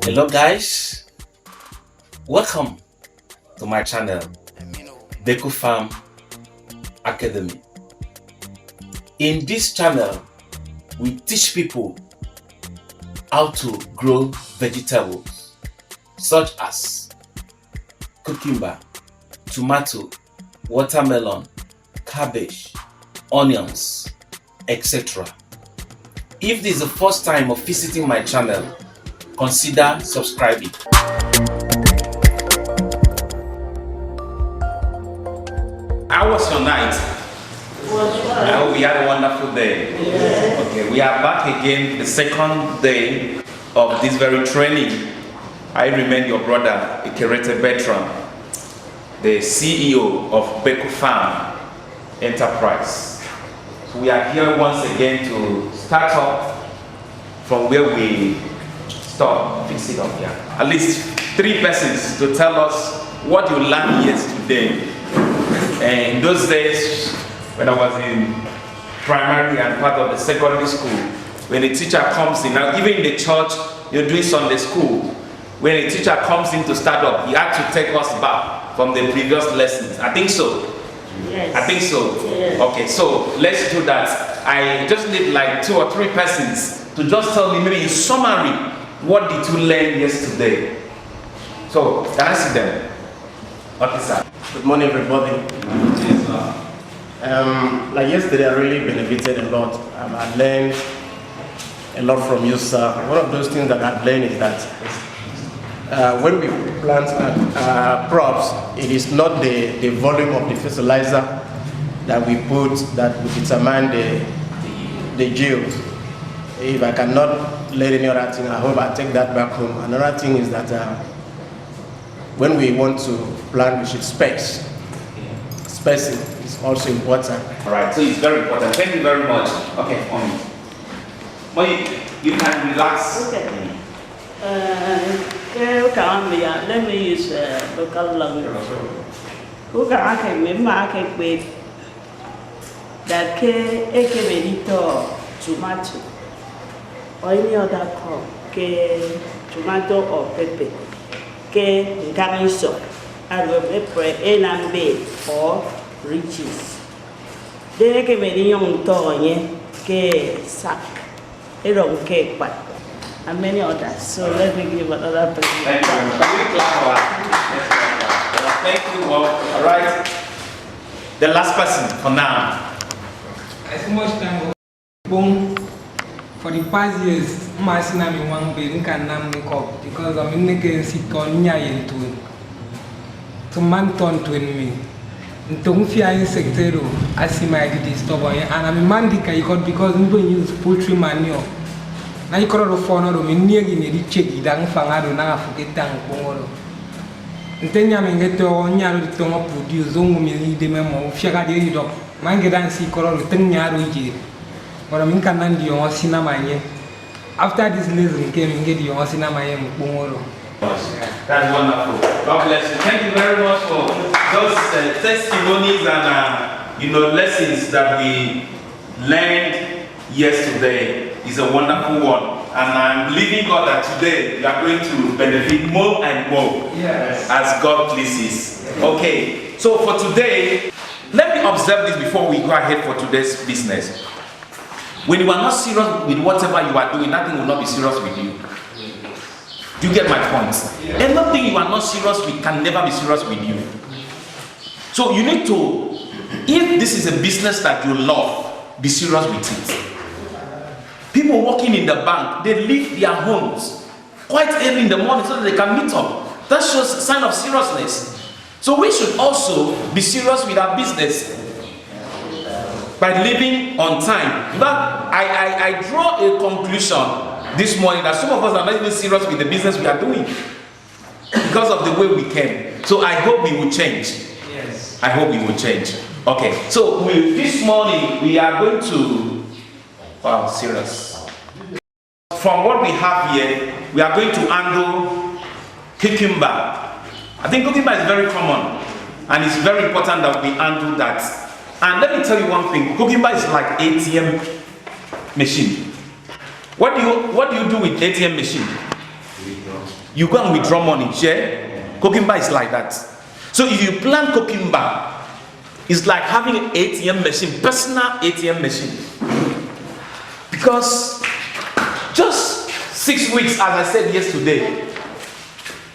Hello guys, welcome to my channel, Beku Farm Academy. In this channel, we teach people how to grow vegetables such as cucumber, tomato, watermelon, cabbage, onions, etc. If this is the first time of visiting my channel, consider subscribing. How was your night? I hope we had a wonderful day. Yeah. Okay, we are back again the second day of this very training. I remain your brother, Ikerete Bertram, the CEO of Beku Farm Enterprise. So we are here once again to start up from where we stop. Fix it up here. At least 3 persons to tell us what you learned yesterday. And in those days, when I was in primary and part of the secondary school, when a teacher comes in, now even in the church, you're doing Sunday school, when a teacher comes in to start up, he had to take us back from the previous lessons. I think so. Yes. I think so. Yes. Okay, so let's do that. I just need like 2 or 3 persons to just tell me, maybe in summary, what did you learn yesterday? So, can I see them? Okay, sir. Good morning, everybody. Like yesterday, I really benefited a lot. I learned a lot from you, sir. One of those things that I've learned is that when we plant crops, it is not the volume of the fertilizer that we put that will determine the yield. If I cannot learn any other thing, I hope I take that back home. Another thing is that when we want to plant, we should space. Spacing is also important. All right, so it's very important. Thank you very much. Okay, on. Well, you can relax. Okay. Let me use local language. Who can remember I can wait that tomato or any other crop, tomato or pepper, garnish I will pepper and bed or riches. They can be young toy, sack, a wrong cake, but and many others. So let me give another person. Thank you. Thank you. All right. The last person for now. As much time for the past years, my son and one baby can make up because I'm in the game sit on Nyan to it. To man turn to me. Don't fear insectero, I see my disturb and I'm a mandika because I'm going to use poultry manure. Na ikoro fono do minigi ni richeki dang fangado na afuketang pongoro ntenya mengeto nyaro ditongo produce zongo mi de memo fiaga de do mange dan si koro tenya ro ji ora min kan nan di yo sina manye after this lesson came in get yo sina manye pongoro. That's wonderful. God bless you. Thank you very much for those testimonies and lessons that we learned yesterday. Is a wonderful one, and I'm believing God that today you are going to benefit more and more. Yes. As God pleases. Okay, so for today, let me observe this before we go ahead for today's business. When you are not serious with whatever you are doing, nothing will not be serious with you. Do you get my point? Yeah. Anything you are not serious with can never be serious with you. So you need to, if this is a business that you love, be serious with it. People working in the bank, they leave their homes quite early in the morning so that they can meet up. That shows a sign of seriousness. So we should also be serious with our business by living on time. But I draw a conclusion this morning that some of us are not even serious with the business we are doing because of the way we came. So I hope we will change. Yes. I hope we will change. Okay, so this morning we are going to, wow, serious. From what we have here, we are going to handle cucumber. I think cucumber is very common and it's very important that we handle that. And let me tell you one thing, cucumber is like ATM machine. What do you do with ATM machine? You go and withdraw money. Yeah? Cucumber is like that. So if you plant cucumber, it's like having an ATM machine, personal ATM machine. Because just 6 weeks, as I said yesterday,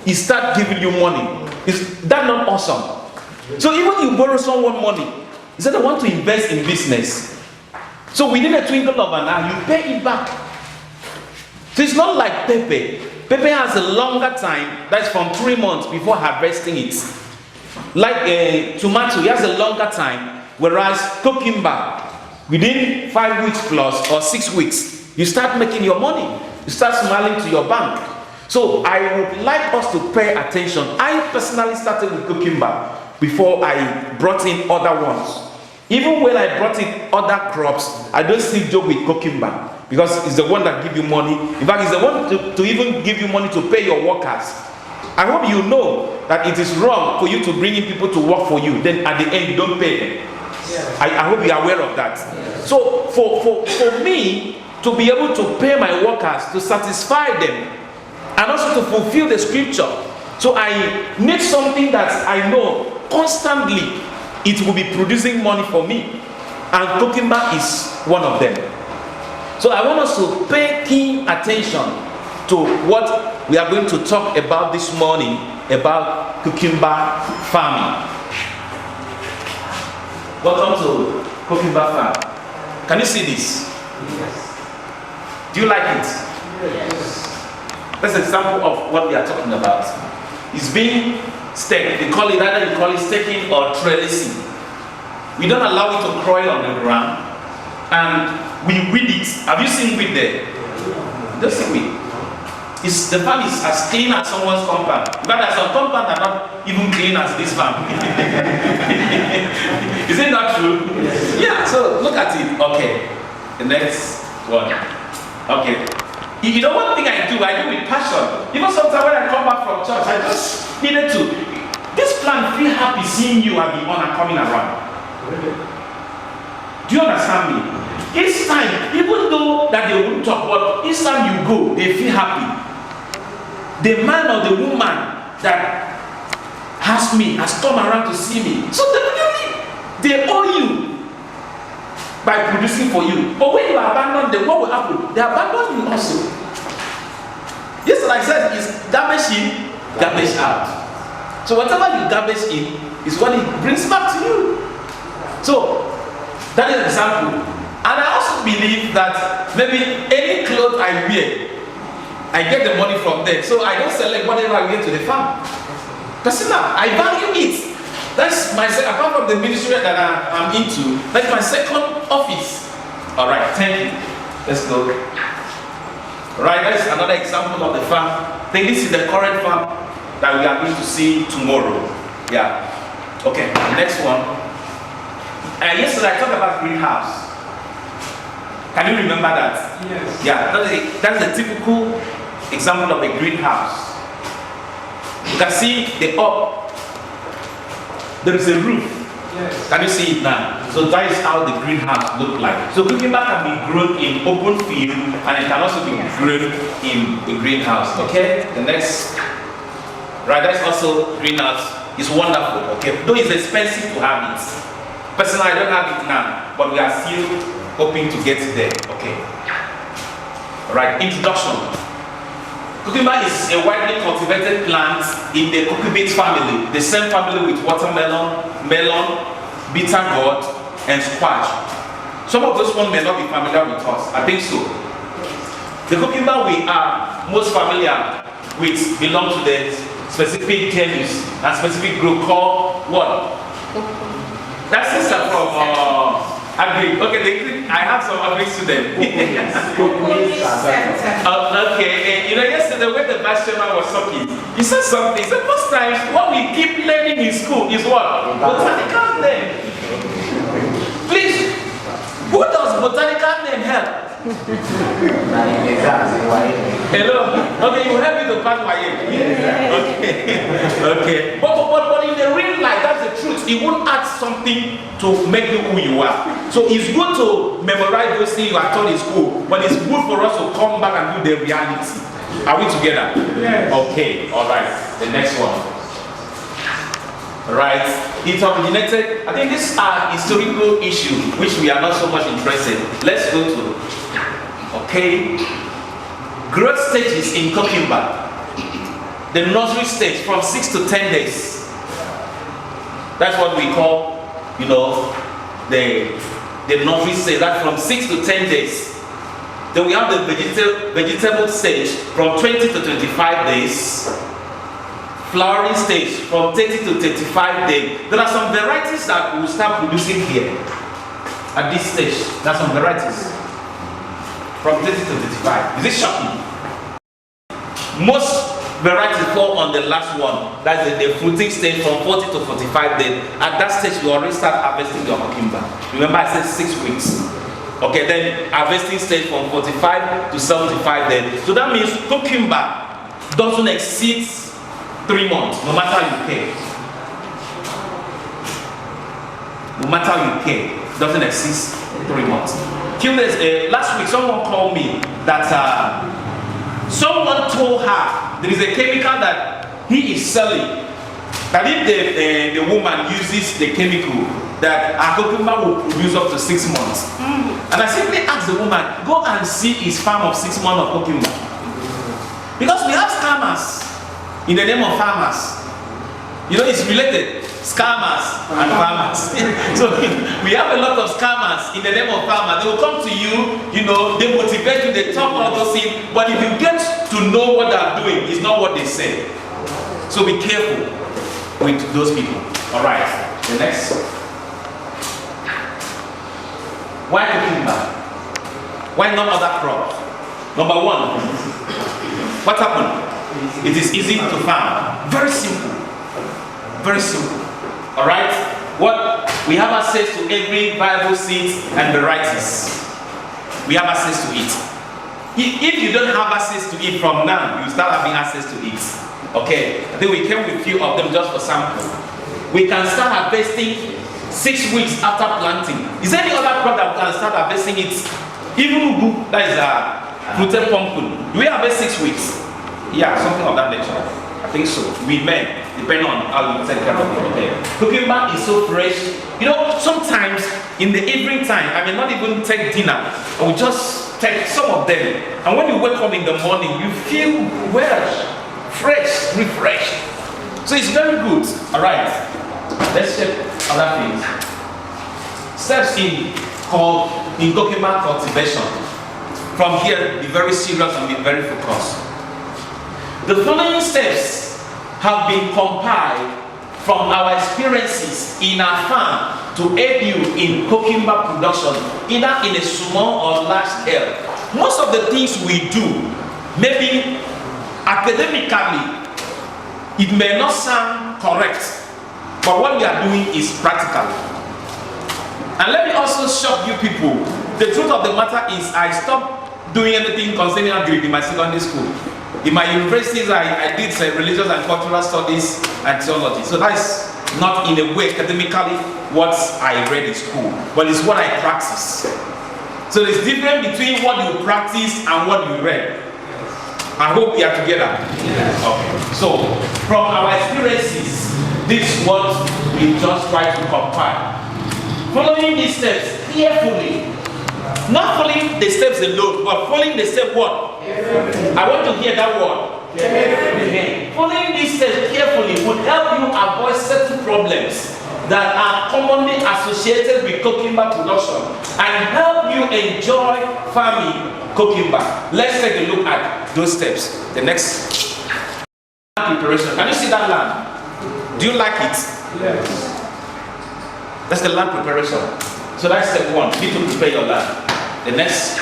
he start giving you money. Is that not awesome? So even you borrow someone money, he said, I want to invest in business. So within a twinkle of an eye, you pay it back. So it's not like Pepe. Pepe has a longer time, that's from 3 months before harvesting it. Like a tomato, he has a longer time, whereas cucumber, within 5 weeks plus or 6 weeks, you start making your money. You start smiling to your bank. So I would like us to pay attention. I personally started with cucumber before I brought in other ones. Even when I brought in other crops, I don't still joke with cucumber because it's the one that gives you money. In fact, it's the one to even give you money to pay your workers. I hope you know that it is wrong for you to bring in people to work for you, then at the end you don't pay them. Yeah. I hope you are aware of that. Yeah. So for me to be able to pay my workers, to satisfy them, and also to fulfill the scripture, so I need something that I know constantly it will be producing money for me, and cucumber is one of them. So I want us to pay keen attention to what we are going to talk about this morning about cucumber farming. Welcome to cucumber farm. Can you see this? Yes. Do you like it? Yes. That's an example of what we are talking about. It's being staked. They call it, either you call it staking or trellising. We don't allow it to crawl on the ground, and we weed it. Have you seen weed there? Don't see weed. The farm is as clean as someone's compound. In fact, there's some compound that are not even clean as this farm. Is it not true? Yes. Yeah, so look at it. Okay, the next one. Okay. You know, one thing I do with passion. Even sometimes when I come back from church, I just needed to. This plant feel happy seeing you and the honor coming around. Do you understand me? Each time, even though that they won't talk, but each time you go, they feel happy. The man or the woman that has me has come around to see me. So they owe you by producing for you. But when you abandon them, what will happen? They abandon you also. Yes, like I said, is garbage in, garbage out. So whatever you garbage in is what it brings back to you. So that is an example. And I also believe that maybe any clothes I wear, I get the money from there. So I don't select whatever I wear to the farm. Personal, I value it. That's my second, apart from the ministry that I'm into, that's my second office. All right, thank you. Let's go. All right, that's another example of the farm. I think this is the current farm that we are going to see tomorrow. Yeah. Okay, next one. Yesterday I talked about greenhouse. Can you remember that? Yes. Yeah, that's a typical example of a greenhouse. You can see the up. There is a roof. Yes. Can you see it now? So that is how the greenhouse looks like. So cucumber can be grown in open field, and it can also be grown in a greenhouse. Okay. The next, right? That's also greenhouse. It's wonderful. Okay. Though it's expensive to have it. Personally, I don't have it now, but we are still hoping to get there. Okay. Alright, introduction. Cucumber is a widely cultivated plant in the cucurbit family, the same family with watermelon, melon, bitter gourd, and squash. Some of those ones may not be familiar with us. I think so. The cucumber we are most familiar with belong to the specific genus and specific group called what? That's sister from Agri. Okay, I have some Agri students. Okay, you know, yesterday when the vice chairman was talking, he said something. He said most times what we keep learning in school is what? Botanical name. Please, who does botanical name help? Hello? Okay, you help me to pass my age. Okay. But in the real life, that's the truth. It won't add something to make you who you are. So it's good to memorize those things you are taught in school, but it's good for us to come back and do the reality. Are we together? Yes. Okay, all right. The next one. Right. It originated, I think this is a historical issue which we are not so much interested. Let's go to, okay. Growth stages in cucumber. The nursery stage from 6 to 10 days. That's what we call, you know, the nursery stage. That's from 6 to 10 days. Then we have the vegetable stage from 20 to 25 days. Flowering stage from 30 to 35 days. There are some varieties that we will start producing here at this stage. There are some varieties from 30 to 35. Is it shocking? Most varieties fall on the last one. That's the fruiting stage from 40 to 45 days. At that stage, you already start harvesting your cucumber. Remember, I said 6 weeks. Okay, then harvesting stage from 45 to 75 days. So that means cucumber doesn't exceed 3 months, no matter how you pay. No matter how you pay, doesn't exist 3 months. Last week, someone called me that someone told her there is a chemical that he is selling. That if the woman uses the chemical, that her cucumber will produce up to 6 months. And I simply asked the woman, go and see his farm of 6 months of cucumber. Because we have scammers in the name of farmers. You know, it's related. Scammers and farmers. So we have a lot of scammers in the name of farmers. They will come to you, you know, they motivate you, they talk all those things, but if you get to know what they are doing, it's not what they say. So be careful with those people. Alright, the next. Why cucumber? Why not other crops? Number one, what happened? It is easy to farm. Very simple. Very simple. Alright? What? We have access to every viable seeds and varieties. We have access to it. If you don't have access to it from now, you start having access to it. Okay? I think we came with a few of them just for sample. We can start harvesting 6 weeks after planting. Is there any other crop that we can start harvesting it? Even ugu, that is a fruited pumpkin. Do we harvest 6 weeks? Yeah, something of that nature. I think so. We may, depending on how you take care of it. Okay. Cucumber is so fresh. You know, sometimes in the evening time, I may not even take dinner. I will just take some of them. And when you wake up in the morning, you feel well, fresh, refreshed. So it's very good. Alright. Let's check other things. Steps in cucumber cultivation. From here, be very serious and be very focused. The following steps have been compiled from our experiences in our farm to aid you in cucumber production, either in a small or large scale. Most of the things we do, maybe academically, it may not sound correct, but what we are doing is practical. And let me also shock you people. The truth of the matter is I stopped doing anything concerning agric in my secondary school. In my universities, I did religious and cultural studies and theology. So that's not in a way academically what I read in school, but it's what I practice. So there's difference between what you practice and what you read. I hope we are together. Yes. Okay. So from our experiences, this is what we just try to compile. Following these steps carefully. Not following the steps alone, but following the step what? I want to hear that word. Following these steps carefully would help you avoid certain problems that are commonly associated with cucumber production and help you enjoy farming cucumber. Let's take a look at those steps. The next land preparation. Can you see that land? Do you like it? Yes. That's the land preparation. So that's step one. You need to prepare your land. The next.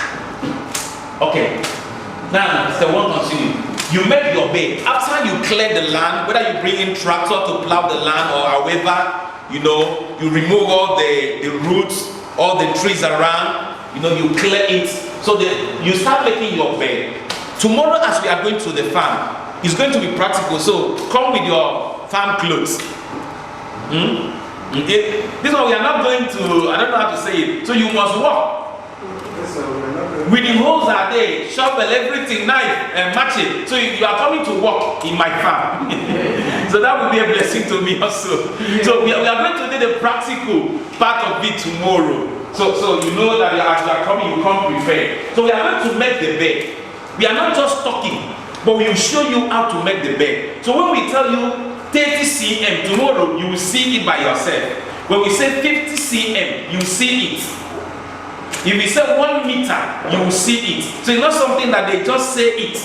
Okay. Now, step one continue. You make your bed. After you clear the land, whether you bring in tractor to plow the land or however, you know, you remove all the roots, all the trees around, you know, you clear it. So you start making your bed. Tomorrow as we are going to the farm, it's going to be practical. So come with your farm clothes. Okay? This one we are not going to, I don't know how to say it. So you must walk. With the holes are there, shovel, everything, knife, and match it. So you are coming to work in my farm. So that will be a blessing to me also. So we are going to do the practical part of it tomorrow. So you know that as you are coming, you come prepared. So we are going to make the bed. We are not just talking, but we will show you how to make the bed. So when we tell you 30 cm, tomorrow you will see it by yourself. When we say 50 cm, you will see it. If we say 1 meter, you will see it. So it's not something that they just say it.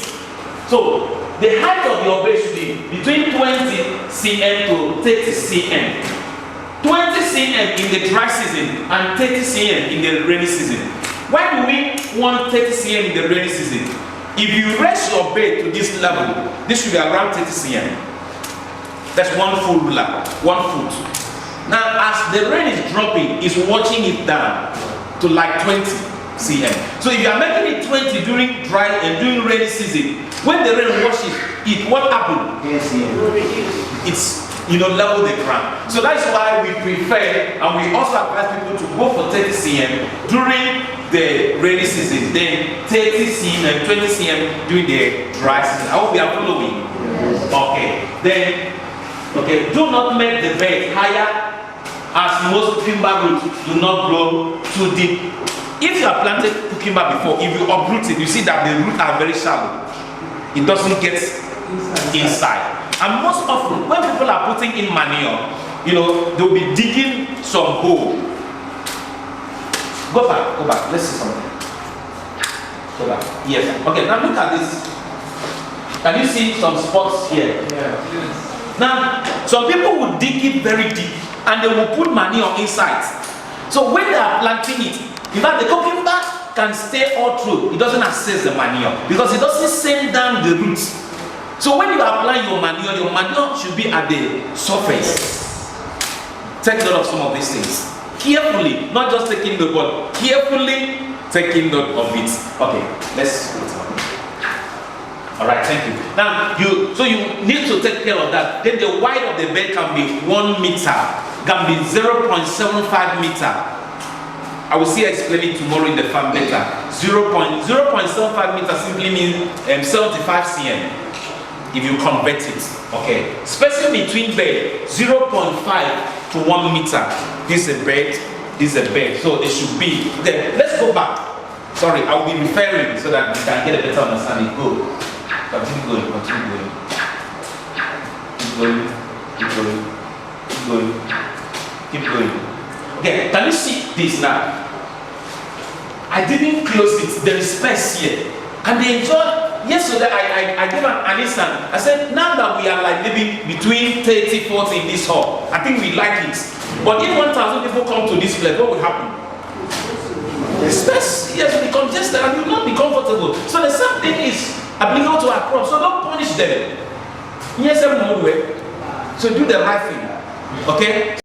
So the height of your bed should be between 20 cm to 30 cm. 20 cm in the dry season and 30 cm in the rainy season. Why do we want 30 cm in the rainy season? If you raise your bed to this level, this should be around 30 cm. That's 1 full ruler, 1 foot. Now as the rain is dropping, it's watching it down to like 20 cm. So if you are making it 20 during dry and during rainy season, when the rain washes it, what happens? It's level the ground. So that's why we prefer, and we also advise people to go for 30 cm during the rainy season, then 30 cm, 20 cm during the dry season. I hope we are following. Okay. Then, do not make the bed higher, as most cucumber roots do not grow too deep. If you have planted cucumber before, if you uproot it, you see that the roots are very shallow. It doesn't get inside. And most often, when people are putting in manure, they'll be digging some hole. Go back, let's see something. Go back. Yes. Okay, now look at this. Can you see some spots here? Yeah. Now, some people will dig it very deep and they will put manure inside. So when they are planting it, in fact, the cucumber can stay all through. It doesn't access the manure because it doesn't send down the roots. So when you apply your manure should be at the surface. Take note of some of these things. Carefully, not just taking note, but carefully taking note of it. Okay, let's go. Alright, thank you. Now, you need to take care of that. Then the width of the bed can be 1 meter, can be 0.75 meter. I will see explaining tomorrow in the farm better. 0.75 meter simply means 75 cm. If you convert it, okay. Spacing between bed 0.5 to 1 meter. This is a bed, this is a bed. So it should be there. Let's go back. Sorry, I will be referring so that you can get a better understanding. Go. Continue going, continue going. Keep going, keep going, keep going, keep going. Okay, can you see this now? I didn't close it, there is space here. And they enjoyed. Yesterday I gave an instant. I said, now that we are like maybe between 30, 40 in this hall, I think we like it. But if 1,000 people come to this place, what will happen? The space, yes, will be congested and you will not be comfortable. So the same thing is applicable to our crops. So don't punish them. Yes, so do the right thing. Okay?